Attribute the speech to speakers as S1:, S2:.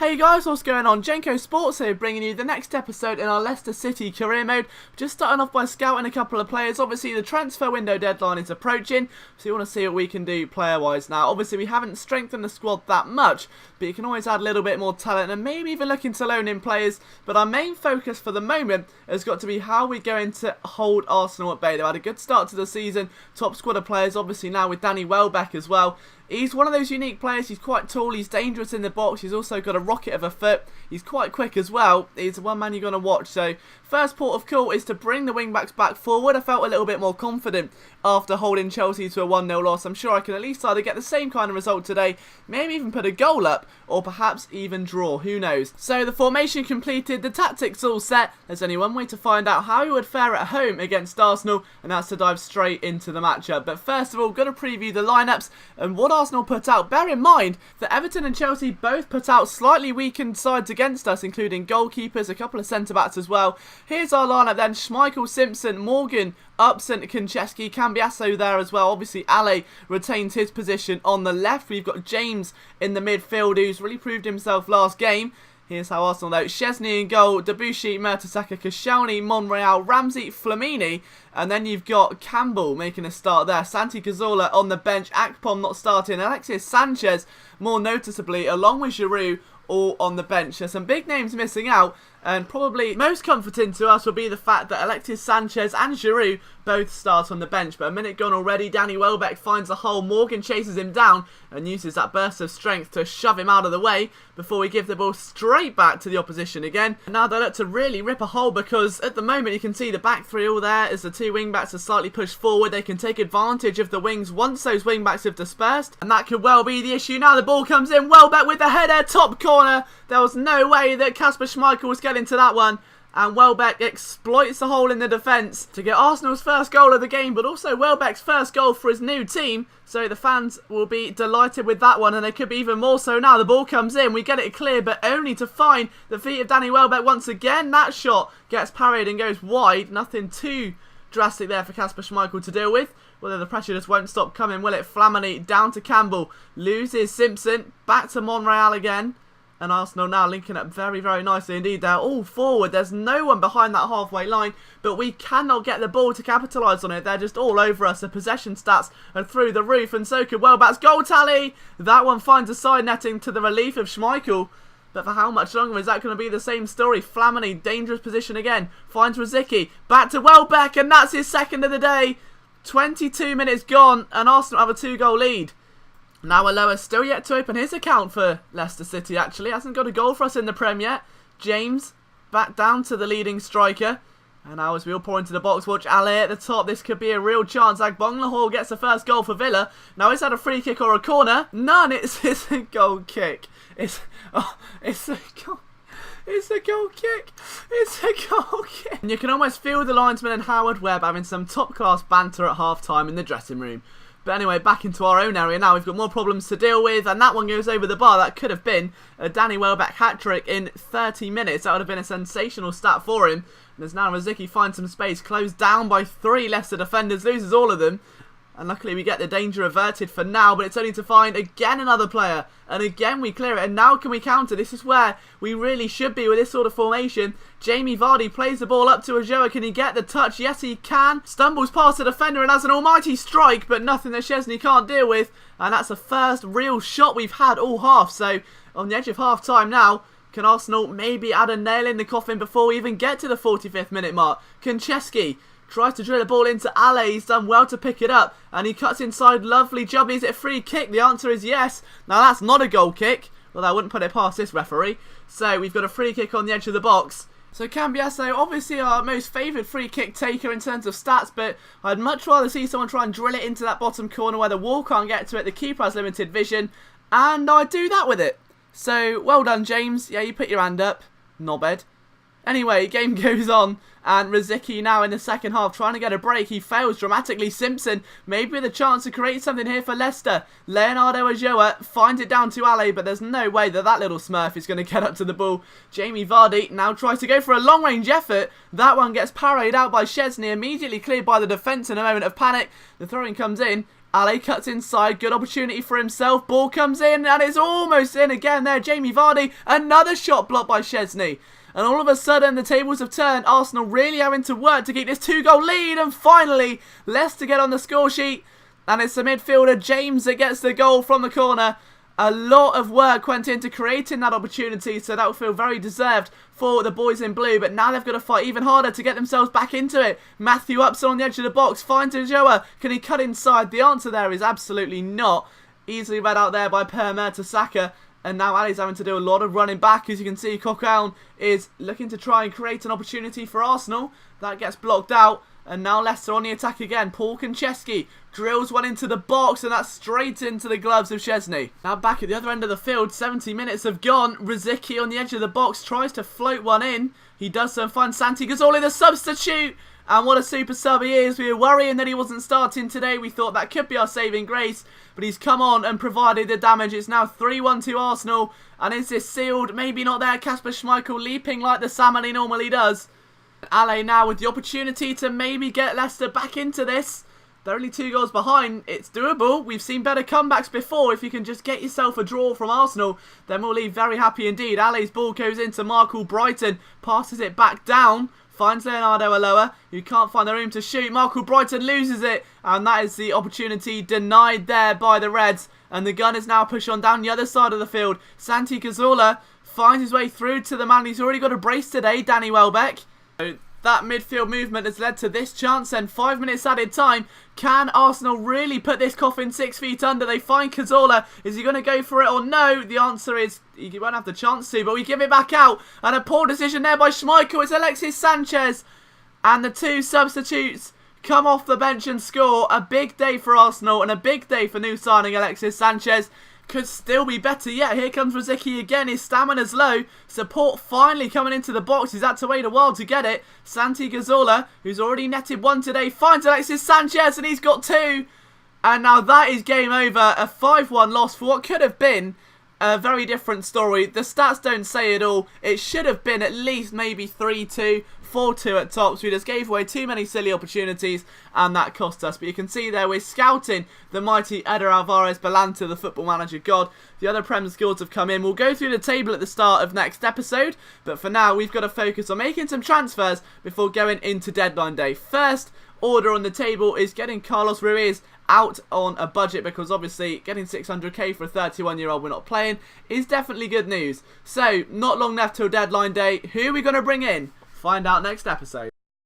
S1: Hey guys, what's going on? Jenko Sports here, bringing you the next episode in our Leicester City career mode. Just starting off by scouting a couple of players. Obviously the transfer window deadline is approaching, so you want to see what we can do player wise. Now obviously we haven't strengthened the squad that much, but you can always add a little bit more talent and maybe even looking to loan in players. But our main focus for the moment has got to be how we're going to hold Arsenal at bay. They've had a good start to the season, top squad of players obviously now with Danny Welbeck as well. He's one of those unique players. He's quite tall, he's dangerous in the box, he's also got a rocket of a foot, he's quite quick as well. He's one man you're going to watch. So first port of call is to bring the wing backs back forward. I felt a little bit more confident after holding Chelsea to a 1-0 loss. I'm sure I can at least either get the same kind of result today, maybe even put a goal up, or perhaps even draw, who knows. So the formation completed, the tactics all set. There's only one way to find out how he would fare at home against Arsenal, and that's to dive straight into the matchup. But first of all, going to preview the lineups and what Arsenal put out. Bear in mind that Everton and Chelsea both put out slightly weakened sides against us, including goalkeepers, a couple of centre-backs as well. Here's our lineup then: Schmeichel, Simpson, Morgan, Upson, Konchesky, Cambiasso there as well. Obviously Ale retains his position on the left. We've got James in the midfield, who's really proved himself last game. Here's how Arsenal though: Szczesny in goal, Debuchy, Mertesacker, Koscielny, Monreal, Ramsey, Flamini, and then you've got Campbell making a start there. Santi Cazorla on the bench, Akpom not starting, Alexis Sanchez more noticeably, along with Giroud, all on the bench. There's some big names missing out, and probably most comforting to us will be the fact that Alexis Sanchez and Giroud both start on the bench. But a minute gone already, Danny Welbeck finds a hole, Morgan chases him down and uses that burst of strength to shove him out of the way before we give the ball straight back to the opposition again. And now they look to really rip a hole, because at the moment you can see the back three all there as the two wing backs are slightly pushed forward. They can take advantage of the wings once those wing backs have dispersed, and that could well be the issue. Now the ball comes in, Welbeck with the header, top corner. There was no way that Kasper Schmeichel was getting to that one, and Welbeck exploits the hole in the defence to get Arsenal's first goal of the game, but also Welbeck's first goal for his new team. So the fans will be delighted with that one, and they could be even more so now. The ball comes in, we get it clear, but only to find the feet of Danny Welbeck once again. That shot gets parried and goes wide. Nothing too drastic there for Kasper Schmeichel to deal with. Whether the pressure just won't stop coming, will it? Flamini down to Campbell, loses Simpson, back to Monreal again. And Arsenal now linking up very, very nicely indeed. They're all forward. There's no one behind that halfway line, but we cannot get the ball to capitalise on it. They're just all over us. The possession stats are through the roof, and so could Welbeck's goal tally. That one finds a side netting to the relief of Schmeichel. But for how much longer is that going to be the same story? Flamini, dangerous position again. Finds Rosicky. Back to Welbeck, and that's his second of the day. 22 minutes gone, and Arsenal have a 2-goal lead. Now Aloha still yet to open his account for Leicester City, actually. Hasn't got a goal for us in the Prem yet. James back down to the leading striker. And now as we all pour into the box, watch Ale at the top. This could be a real chance. Agbonlahor gets the first goal for Villa. Now is that a free kick or a corner? None. It's a goal kick. It's a goal. It's a goal kick. It's a goal kick. And you can almost feel the linesman and Howard Webb having some top-class banter at half-time in the dressing room. But anyway, back into our own area now. We've got more problems to deal with, and that one goes over the bar. That could have been a Danny Welbeck hat-trick in 30 minutes. That would have been a sensational stat for him. And as now Rosicky finds some space, closed down by 3 Leicester defenders, loses all of them. And luckily we get the danger averted for now, but it's only to find again another player. And again we clear it, and now can we counter? This is where we really should be with this sort of formation. Jamie Vardy plays the ball up to Ajoa. Can he get the touch? Yes, he can. Stumbles past the defender and has an almighty strike, but nothing that Szczesny can't deal with. And that's the first real shot we've had all half. So on the edge of half time now, can Arsenal maybe add a nail in the coffin before we even get to the 45th minute mark? Konchesky tries to drill a ball into Ale. He's done well to pick it up, and he cuts inside. Lovely jubbly. Is it a free kick? The answer is yes. Now that's not a goal kick. Well, I wouldn't put it past this referee. So we've got a free kick on the edge of the box. So Cambiasso, obviously our most favoured free kick taker in terms of stats, but I'd much rather see someone try and drill it into that bottom corner where the wall can't get to it. The keeper has limited vision, and I do that with it. So well done, James. Yeah, you put your hand up, knobhead. Anyway, game goes on, and Rosicky now in the second half trying to get a break. He fails dramatically. Simpson maybe with a chance to create something here for Leicester. Leonardo Ajoa finds it down to Ale, but there's no way that little smurf is going to get up to the ball. Jamie Vardy now tries to go for a long-range effort. That one gets parried out by Szczesny, immediately cleared by the defence in a moment of panic. The throw-in comes in. Ale cuts inside, good opportunity for himself, ball comes in and it's almost in again there. Jamie Vardy, another shot blocked by Szczesny. And all of a sudden the tables have turned, Arsenal really having to work to keep this 2-goal lead, and finally Leicester get on the score sheet, and it's the midfielder James that gets the goal from the corner. A lot of work went into creating that opportunity, so that will feel very deserved for the boys in blue. But now they've got to fight even harder to get themselves back into it. Matthew Upson on the edge of the box, finds Joa. Can he cut inside? The answer there is absolutely not. Easily read out there by Per Mertesacker. And now Ali's having to do a lot of running back. As you can see, Coquelin is looking to try and create an opportunity for Arsenal. That gets blocked out. And now Leicester on the attack again. Paul Konchesky drills one into the box, and that's straight into the gloves of Szczesny. Now back at the other end of the field, 70 minutes have gone. Rosicky on the edge of the box tries to float one in. He does so and finds Santi Cazorla, the substitute. And what a super sub he is. We were worrying that he wasn't starting today. We thought that could be our saving grace. But he's come on and provided the damage. It's now 3-1 to Arsenal. And is this sealed? Maybe not there. Kasper Schmeichel leaping like the salmon he normally does. Ale now with the opportunity to maybe get Leicester back into this. They're only 2 goals behind. It's doable. We've seen better comebacks before. If you can just get yourself a draw from Arsenal, then we'll leave very happy indeed. Ale's ball goes into Marco Brighton. Passes it back down. Finds Leonardo Aloa, who can't find the room to shoot. Marco Brighton loses it. And that is the opportunity denied there by the Reds. And the gun is now pushed on down the other side of the field. Santi Cazorla finds his way through to the man who's already got a brace today, Danny Welbeck. That midfield movement has led to this chance, and 5 minutes added time. Can Arsenal really put this coffin 6 feet under? They find Cazorla. Is he going to go for it or no? The answer is he won't have the chance to, but we give it back out. And a poor decision there by Schmeichel. It's Alexis Sanchez. And the 2 substitutes come off the bench and score. A big day for Arsenal and a big day for new signing Alexis Sanchez. Could still be better yet. Here comes Rosicky again. His stamina's low. Support finally coming into the box. He's had to wait a while to get it. Santi Cazorla, who's already netted 1 today, finds Alexis Sanchez, and he's got 2. And now that is game over. A 5-1 loss for what could have been a very different story. The stats don't say it all. It should have been at least maybe 3-2. 4-2 at tops. We just gave away too many silly opportunities, and that cost us. But you can see there we're scouting the mighty Eder Alvarez Balanta, the football manager god. The other Prem skills have come in. We'll go through the table at the start of next episode, but for now we've got to focus on making some transfers before going into deadline day. First order on the table is getting Carlos Ruiz out on a budget, because obviously getting 600k for a 31-year-old we're not playing is definitely good news. So not long left till deadline day. Who are we going to bring in? Find out next episode.